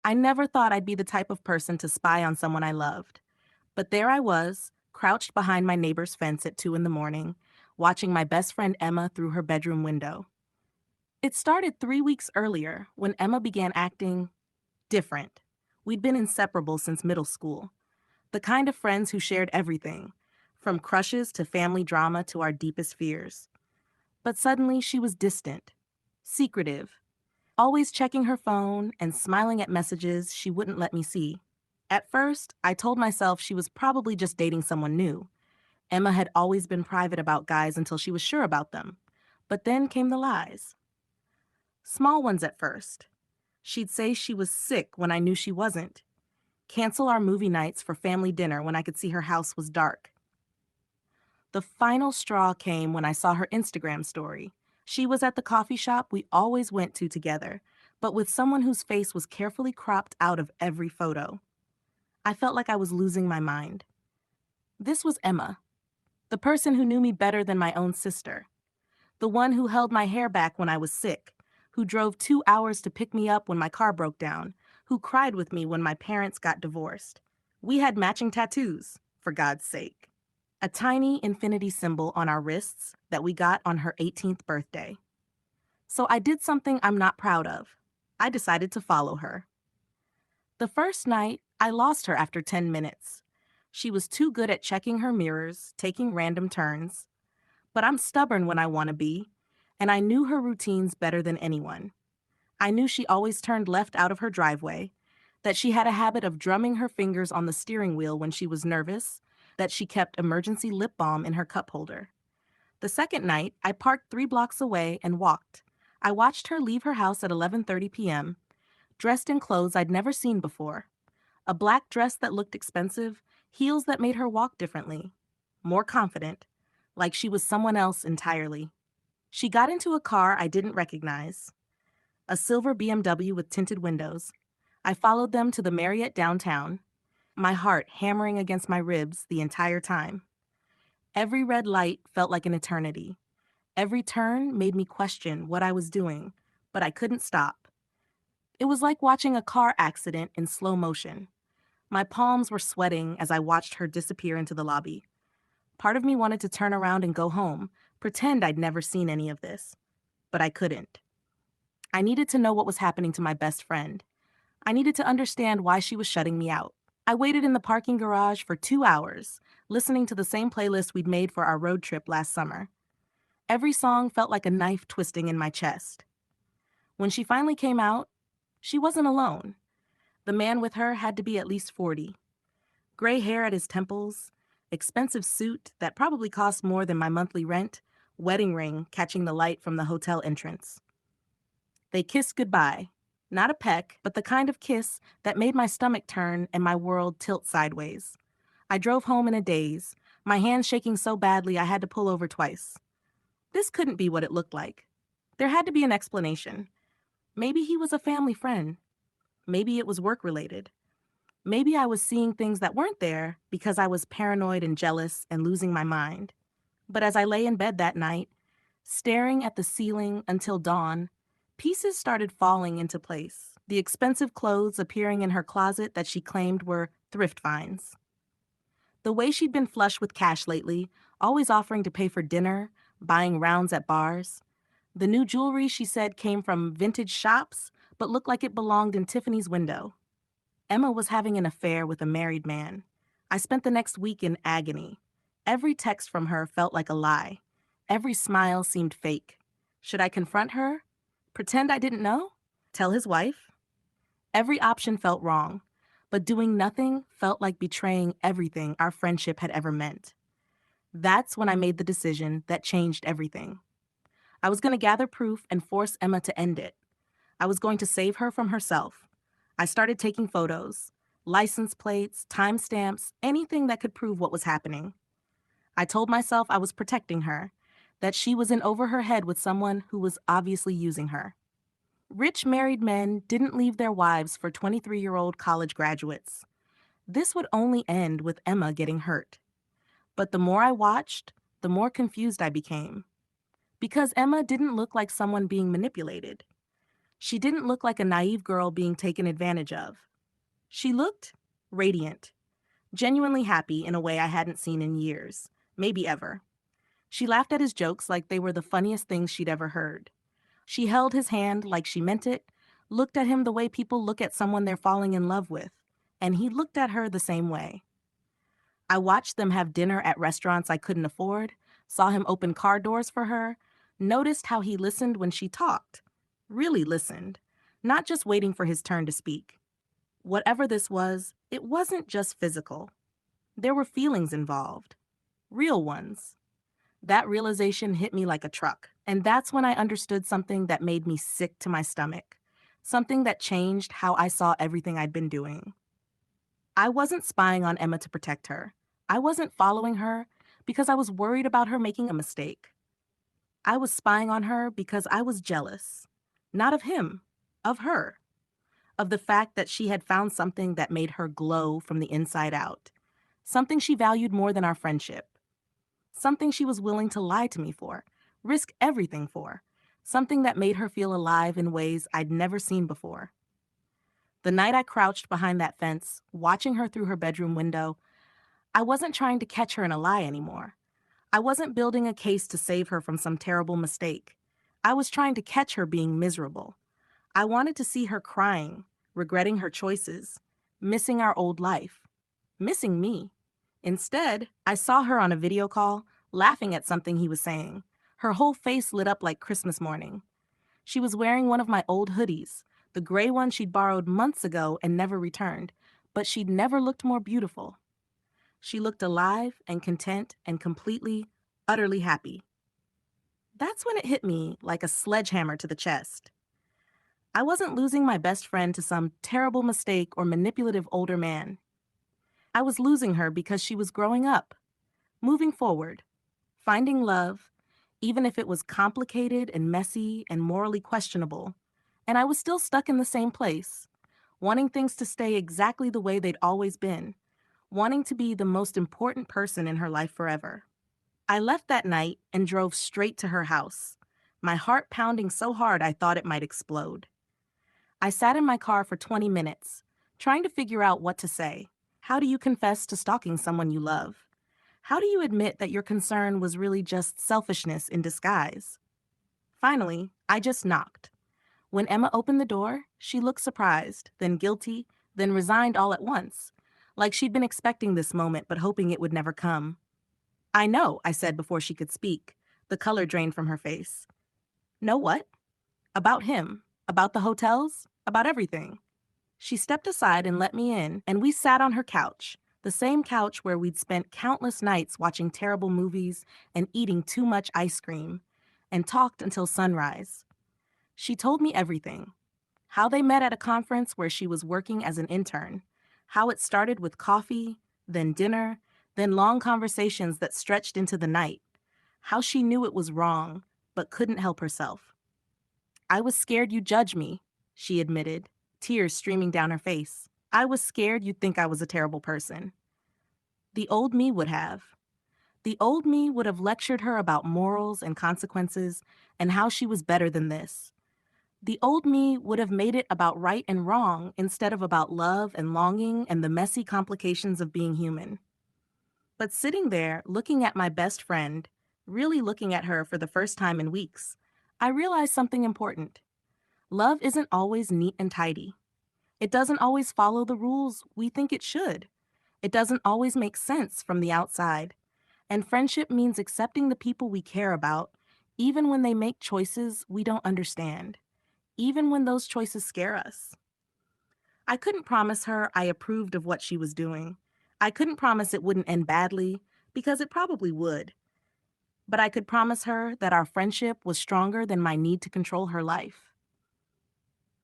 I never thought I'd be the type of person to spy on someone I loved. But there I was, crouched behind my neighbor's fence at 2 in the morning, watching my best friend Emma through her bedroom window. It started 3 weeks earlier when Emma began acting different. We'd been inseparable since middle school, the kind of friends who shared everything, from crushes to family drama to our deepest fears. But suddenly she was distant, secretive, always checking her phone and smiling at messages she wouldn't let me see. At first, I told myself she was probably just dating someone new. Emma had always been private about guys until she was sure about them. But then came the lies. Small ones at first. She'd say she was sick when I knew she wasn't. Cancel our movie nights for family dinner when I could see her house was dark. The final straw came when I saw her Instagram story. She was at the coffee shop we always went to together, but with someone whose face was carefully cropped out of every photo. I felt like I was losing my mind. This was Emma, the person who knew me better than my own sister, the one who held my hair back when I was sick, who drove 2 hours to pick me up when my car broke down, who cried with me when my parents got divorced. We had matching tattoos, for God's sake. A tiny infinity symbol on our wrists that we got on her 18th birthday. So I did something I'm not proud of. I decided to follow her. The first night, I lost her after 10 minutes. She was too good at checking her mirrors, taking random turns. But I'm stubborn when I want to be, and I knew her routines better than anyone. I knew she always turned left out of her driveway, that she had a habit of drumming her fingers on the steering wheel when she was nervous, that she kept emergency lip balm in her cup holder. The second night, I parked 3 blocks away and walked. I watched her leave her house at 11:30 p.m., dressed in clothes I'd never seen before. A black dress that looked expensive, heels that made her walk differently, more confident, like she was someone else entirely. She got into a car I didn't recognize, a silver BMW with tinted windows. I followed them to the Marriott downtown, my heart hammering against my ribs the entire time. Every red light felt like an eternity. Every turn made me question what I was doing, but I couldn't stop. It was like watching a car accident in slow motion. My palms were sweating as I watched her disappear into the lobby. Part of me wanted to turn around and go home, pretend I'd never seen any of this. But I couldn't. I needed to know what was happening to my best friend. I needed to understand why she was shutting me out. I waited in the parking garage for 2 hours, listening to the same playlist we'd made for our road trip last summer. Every song felt like a knife twisting in my chest. When she finally came out, she wasn't alone. The man with her had to be at least 40. Gray hair at his temples, expensive suit that probably cost more than my monthly rent, wedding ring catching the light from the hotel entrance. They kissed goodbye. Not a peck, but the kind of kiss that made my stomach turn and my world tilt sideways. I drove home in a daze, my hands shaking so badly I had to pull over twice. This couldn't be what it looked like. There had to be an explanation. Maybe he was a family friend. Maybe it was work-related. Maybe I was seeing things that weren't there because I was paranoid and jealous and losing my mind. But as I lay in bed that night, staring at the ceiling until dawn, pieces started falling into place, the expensive clothes appearing in her closet that she claimed were thrift finds. The way she'd been flush with cash lately, always offering to pay for dinner, buying rounds at bars. The new jewelry she said came from vintage shops, but looked like it belonged in Tiffany's window. Emma was having an affair with a married man. I spent the next week in agony. Every text from her felt like a lie. Every smile seemed fake. Should I confront her? Pretend I didn't know? Tell his wife? Every option felt wrong, but doing nothing felt like betraying everything our friendship had ever meant. That's when I made the decision that changed everything. I was going to gather proof and force Emma to end it. I was going to save her from herself. I started taking photos, license plates, timestamps, anything that could prove what was happening. I told myself I was protecting her, that she was in over her head with someone who was obviously using her. Rich married men didn't leave their wives for 23-year-old college graduates. This would only end with Emma getting hurt. But the more I watched, the more confused I became. Because Emma didn't look like someone being manipulated. She didn't look like a naive girl being taken advantage of. She looked radiant, genuinely happy in a way I hadn't seen in years, maybe ever. She laughed at his jokes like they were the funniest things she'd ever heard. She held his hand like she meant it, looked at him the way people look at someone they're falling in love with, and he looked at her the same way. I watched them have dinner at restaurants I couldn't afford, saw him open car doors for her, noticed how he listened when she talked. Really listened, not just waiting for his turn to speak. Whatever this was, it wasn't just physical. There were feelings involved, real ones. That realization hit me like a truck, and that's when I understood something that made me sick to my stomach, something that changed how I saw everything I'd been doing. I wasn't spying on Emma to protect her. I wasn't following her because I was worried about her making a mistake. I was spying on her because I was jealous. Not of him, of her. Of the fact that she had found something that made her glow from the inside out. Something she valued more than our friendship. Something she was willing to lie to me for, risk everything for. Something that made her feel alive in ways I'd never seen before. The night I crouched behind that fence, watching her through her bedroom window, I wasn't trying to catch her in a lie anymore. I wasn't building a case to save her from some terrible mistake. I was trying to catch her being miserable. I wanted to see her crying, regretting her choices, missing our old life, missing me. Instead, I saw her on a video call, laughing at something he was saying. Her whole face lit up like Christmas morning. She was wearing one of my old hoodies, the gray one she'd borrowed months ago and never returned, but she'd never looked more beautiful. She looked alive and content and completely, utterly happy. That's when it hit me like a sledgehammer to the chest. I wasn't losing my best friend to some terrible mistake or manipulative older man. I was losing her because she was growing up, moving forward, finding love, even if it was complicated and messy and morally questionable. And I was still stuck in the same place, wanting things to stay exactly the way they'd always been, wanting to be the most important person in her life forever. I left that night and drove straight to her house, my heart pounding so hard I thought it might explode. I sat in my car for 20 minutes, trying to figure out what to say. How do you confess to stalking someone you love? How do you admit that your concern was really just selfishness in disguise? Finally, I just knocked. When Emma opened the door, she looked surprised, then guilty, then resigned all at once, like she'd been expecting this moment but hoping it would never come. I know, I said before she could speak. The color drained from her face. Know what? About him, about the hotels, about everything. She stepped aside and let me in, and we sat on her couch, the same couch where we'd spent countless nights watching terrible movies and eating too much ice cream, and talked until sunrise. She told me everything. How they met at a conference where she was working as an intern. How it started with coffee, then dinner, then long conversations that stretched into the night. How she knew it was wrong, but couldn't help herself. I was scared you'd judge me, she admitted, tears streaming down her face. I was scared you'd think I was a terrible person. The old me would have. The old me would have lectured her about morals and consequences and how she was better than this. The old me would have made it about right and wrong instead of about love and longing and the messy complications of being human. But sitting there, looking at my best friend, really looking at her for the first time in weeks, I realized something important. Love isn't always neat and tidy. It doesn't always follow the rules we think it should. It doesn't always make sense from the outside. And friendship means accepting the people we care about, even when they make choices we don't understand, even when those choices scare us. I couldn't promise her I approved of what she was doing. I couldn't promise it wouldn't end badly, because it probably would. But I could promise her that our friendship was stronger than my need to control her life.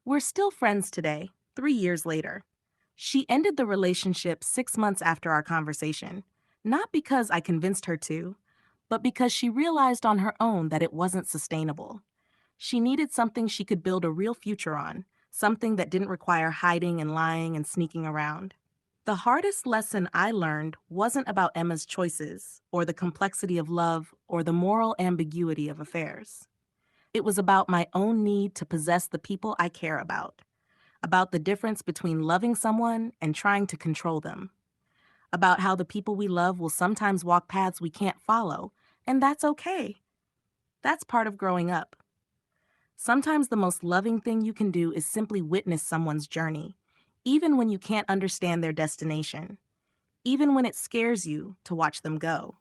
We're still friends today, 3 years later. She ended the relationship 6 months after our conversation, not because I convinced her to, but because she realized on her own that it wasn't sustainable. She needed something she could build a real future on, something that didn't require hiding and lying and sneaking around. The hardest lesson I learned wasn't about Emma's choices, or the complexity of love, or the moral ambiguity of affairs. It was about my own need to possess the people I care about the difference between loving someone and trying to control them, about how the people we love will sometimes walk paths we can't follow, and that's okay. That's part of growing up. Sometimes the most loving thing you can do is simply witness someone's journey, even when you can't understand their destination, even when it scares you to watch them go.